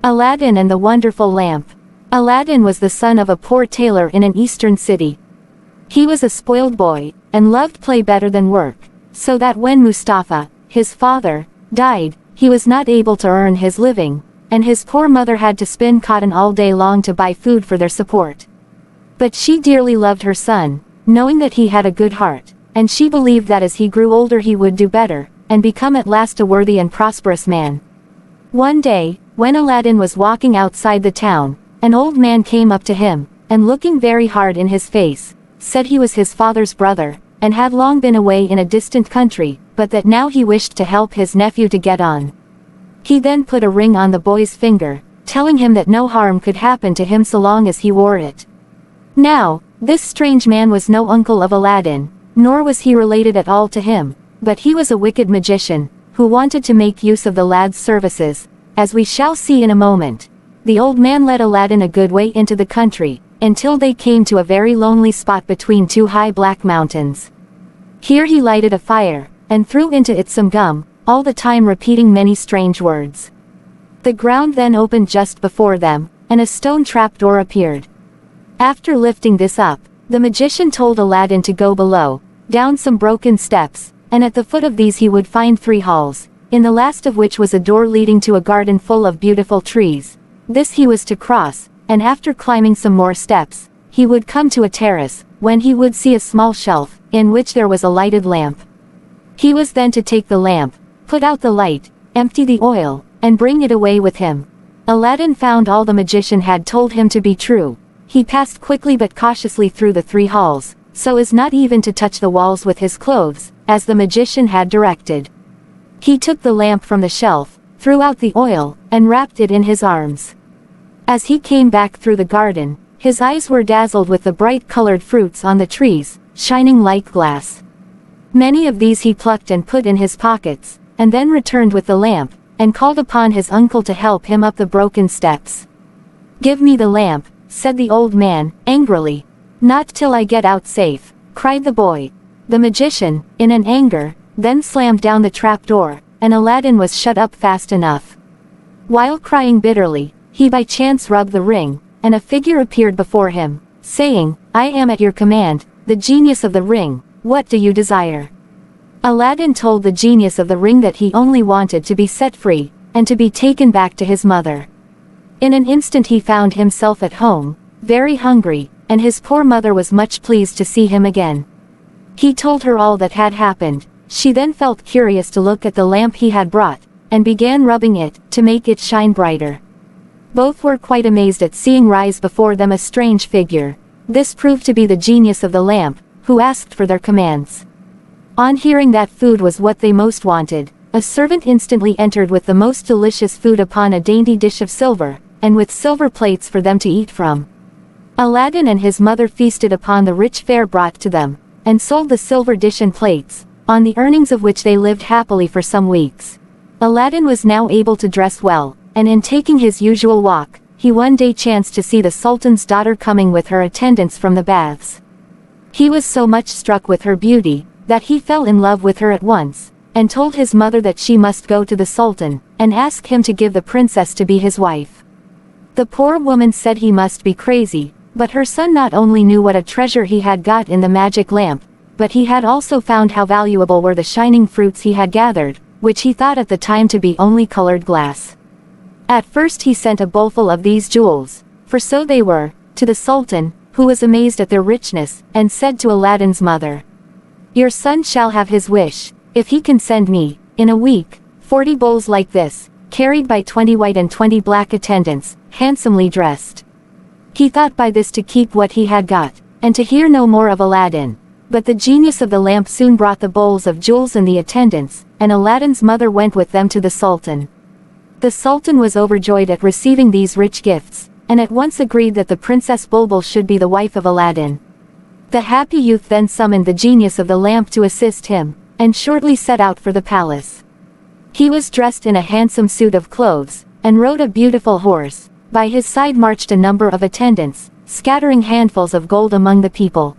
Aladdin and the Wonderful Lamp. Aladdin was the son of a poor tailor in an eastern city. He was a spoiled boy, and loved play better than work, so that when Mustafa, his father, died, he was not able to earn his living, and his poor mother had to spin cotton all day long to buy food for their support. But she dearly loved her son, knowing that he had a good heart, and she believed that as he grew older he would do better, and become at last a worthy and prosperous man. One day, when Aladdin was walking outside the town, an old man came up to him, and looking very hard in his face, said he was his father's brother, and had long been away in a distant country, but that now he wished to help his nephew to get on. He then put a ring on the boy's finger, telling him that no harm could happen to him so long as he wore it. Now, this strange man was no uncle of Aladdin, nor was he related at all to him, but he was a wicked magician, who wanted to make use of the lad's services, as we shall see in a moment. The old man led Aladdin a good way into the country, until they came to a very lonely spot between two high black mountains. Here he lighted a fire, and threw into it some gum, all the time repeating many strange words. The ground then opened just before them, and a stone trapdoor appeared. After lifting this up, the magician told Aladdin to go below, down some broken steps, and at the foot of these he would find 3 halls, in the last of which was a door leading to a garden full of beautiful trees. This he was to cross, and after climbing some more steps, he would come to a terrace, when he would see a small shelf, in which there was a lighted lamp. He was then to take the lamp, put out the light, empty the oil, and bring it away with him. Aladdin found all the magician had told him to be true. He passed quickly but cautiously through the 3 halls, so as not even to touch the walls with his clothes, as the magician had directed. He took the lamp from the shelf, threw out the oil, and wrapped it in his arms. As he came back through the garden, his eyes were dazzled with the bright-colored fruits on the trees, shining like glass. Many of these he plucked and put in his pockets, and then returned with the lamp, and called upon his uncle to help him up the broken steps. "Give me the lamp," said the old man, angrily. "Not till I get out safe," cried the boy. The magician, in an anger, then slammed down the trapdoor, and Aladdin was shut up fast enough. While crying bitterly, he by chance rubbed the ring, and a figure appeared before him, saying, "I am at your command, the genius of the ring, what do you desire?" Aladdin told the genius of the ring that he only wanted to be set free, and to be taken back to his mother. In an instant he found himself at home, very hungry, and his poor mother was much pleased to see him again. He told her all that had happened. She then felt curious to look at the lamp he had brought, and began rubbing it, to make it shine brighter. Both were quite amazed at seeing rise before them a strange figure. This proved to be the genius of the lamp, who asked for their commands. On hearing that food was what they most wanted, a servant instantly entered with the most delicious food upon a dainty dish of silver, and with silver plates for them to eat from. Aladdin and his mother feasted upon the rich fare brought to them, and sold the silver dish and plates, on the earnings of which they lived happily for some weeks. Aladdin was now able to dress well, and in taking his usual walk, he one day chanced to see the Sultan's daughter coming with her attendants from the baths. He was so much struck with her beauty, that he fell in love with her at once, and told his mother that she must go to the Sultan, and ask him to give the princess to be his wife. The poor woman said he must be crazy, but her son not only knew what a treasure he had got in the magic lamp, but he had also found how valuable were the shining fruits he had gathered, which he thought at the time to be only colored glass. At first he sent a bowlful of these jewels, for so they were, to the Sultan, who was amazed at their richness, and said to Aladdin's mother, "Your son shall have his wish, if he can send me, in a week, 40 bowls like this, carried by 20 white and 20 black attendants, handsomely dressed." He thought by this to keep what he had got, and to hear no more of Aladdin. But the genius of the lamp soon brought the bowls of jewels and the attendants, and Aladdin's mother went with them to the Sultan. The Sultan was overjoyed at receiving these rich gifts, and at once agreed that the Princess Bulbul should be the wife of Aladdin. The happy youth then summoned the genius of the lamp to assist him, and shortly set out for the palace. He was dressed in a handsome suit of clothes, and rode a beautiful horse. By his side marched a number of attendants, scattering handfuls of gold among the people.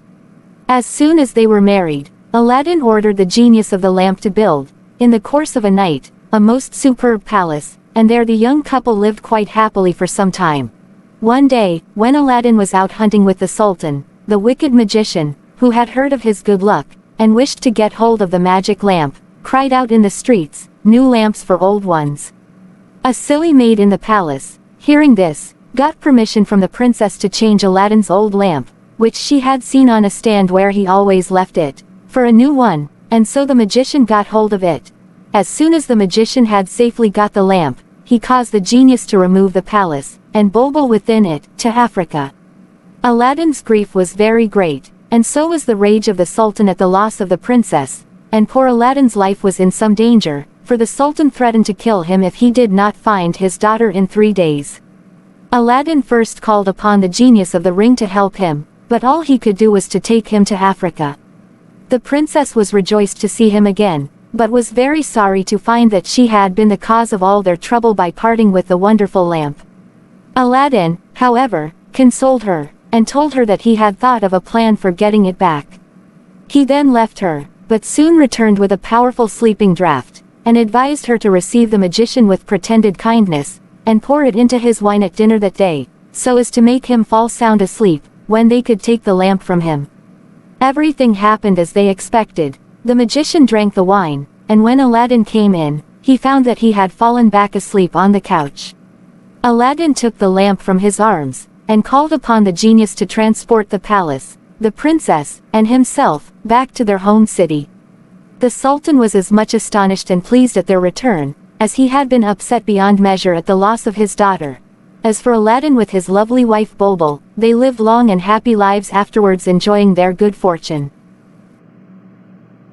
As soon as they were married, Aladdin ordered the genius of the lamp to build, in the course of a night, a most superb palace, and there the young couple lived quite happily for some time. One day, when Aladdin was out hunting with the Sultan, the wicked magician, who had heard of his good luck, and wished to get hold of the magic lamp, cried out in the streets, "New lamps for old ones." A silly maid in the palace, hearing this, got permission from the princess to change Aladdin's old lamp, which she had seen on a stand where he always left it, for a new one, and so the magician got hold of it. As soon as the magician had safely got the lamp, he caused the genius to remove the palace, and Bulbul within it, to Africa. Aladdin's grief was very great, and so was the rage of the Sultan at the loss of the princess, and poor Aladdin's life was in some danger, for the Sultan threatened to kill him if he did not find his daughter in 3 days. Aladdin first called upon the genius of the ring to help him, but all he could do was to take him to Africa. The princess was rejoiced to see him again, but was very sorry to find that she had been the cause of all their trouble by parting with the wonderful lamp. Aladdin, however, consoled her, and told her that he had thought of a plan for getting it back. He then left her, but soon returned with a powerful sleeping draught, and advised her to receive the magician with pretended kindness, and pour it into his wine at dinner that day, so as to make him fall sound asleep, when they could take the lamp from him. Everything happened as they expected. The magician drank the wine, and when Aladdin came in, he found that he had fallen back asleep on the couch. Aladdin took the lamp from his arms, and called upon the genius to transport the palace, the princess, and himself, back to their home city. The Sultan was as much astonished and pleased at their return, as he had been upset beyond measure at the loss of his daughter. As for Aladdin with his lovely wife Bulbul, they lived long and happy lives afterwards, enjoying their good fortune.